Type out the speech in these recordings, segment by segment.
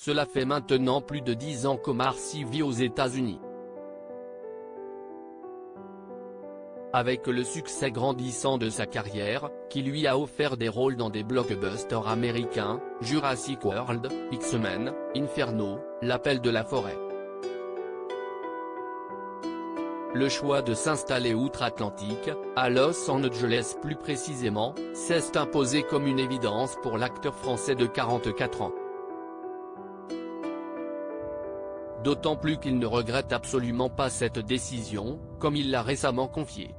cela fait maintenant plus de 10 ans qu'Omar Sy vit aux États-Unis. Avec le succès grandissant de sa carrière, qui lui a offert des rôles dans des blockbusters américains, Jurassic World, X-Men, Inferno, L'Appel de la forêt. Le choix de s'installer outre-Atlantique, à Los Angeles plus précisément, s'est imposé comme une évidence pour l'acteur français de 44 ans. D'autant plus qu'il ne regrette absolument pas cette décision, comme il l'a récemment confié.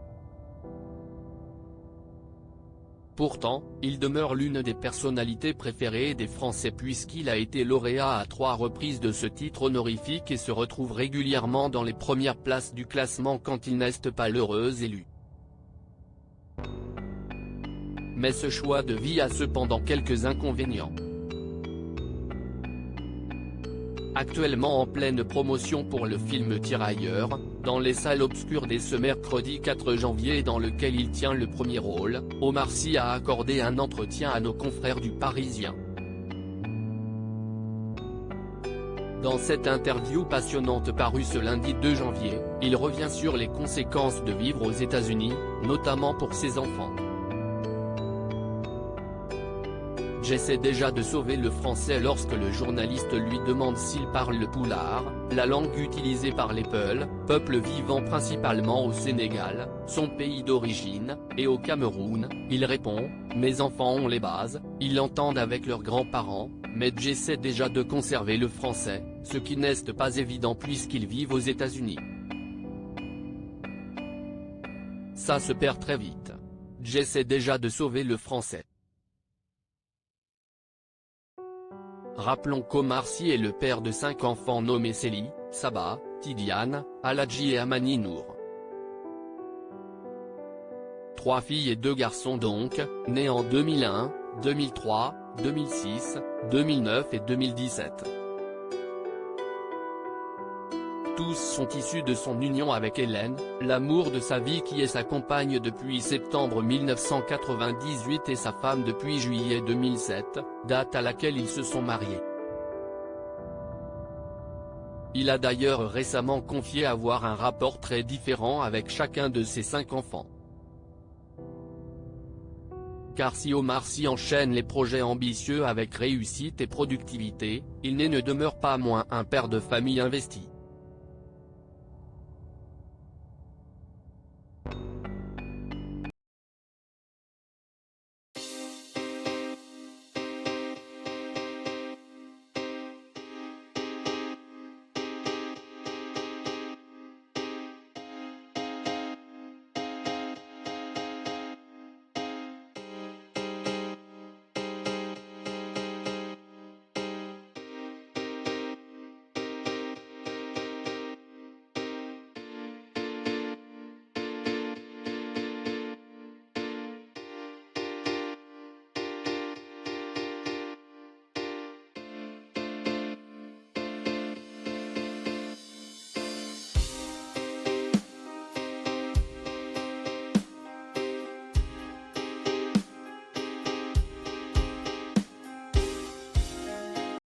Pourtant, il demeure l'une des personnalités préférées des Français puisqu'il a été lauréat à 3 reprises de ce titre honorifique et se retrouve régulièrement dans les premières places du classement quand il n'est pas l'heureux élu. Mais ce choix de vie a cependant quelques inconvénients. Actuellement en pleine promotion pour le film Tirailleurs, dans les salles obscures dès ce mercredi 4 janvier et dans lequel il tient le premier rôle, Omar Sy a accordé un entretien à nos confrères du Parisien. Dans cette interview passionnante parue ce lundi 2 janvier, il revient sur les conséquences de vivre aux États-Unis, notamment pour ses enfants. J'essaie déjà de sauver le français lorsque le journaliste lui demande s'il parle le poulard, la langue utilisée par les Peuls, peuple vivant principalement au Sénégal, son pays d'origine, et au Cameroun, il répond « Mes enfants ont les bases, ils l'entendent avec leurs grands-parents, mais j'essaie déjà de conserver le français, ce qui n'est pas évident puisqu'ils vivent aux États-Unis. Ça se perd très vite. J'essaie déjà de sauver le français. » Rappelons qu'Omar Sy est le père de 5 enfants nommés Célie, Saba, Tidiane, Aladji et Amani Nour. 3 filles et 2 garçons donc, nés en 2001, 2003, 2006, 2009 et 2017. Tous sont issus de son union avec Hélène, l'amour de sa vie qui est sa compagne depuis septembre 1998 et sa femme depuis juillet 2007, date à laquelle ils se sont mariés. Il a d'ailleurs récemment confié avoir un rapport très différent avec chacun de ses 5 enfants. Car si Omar Sy enchaîne les projets ambitieux avec réussite et productivité, il ne demeure pas moins un père de famille investi.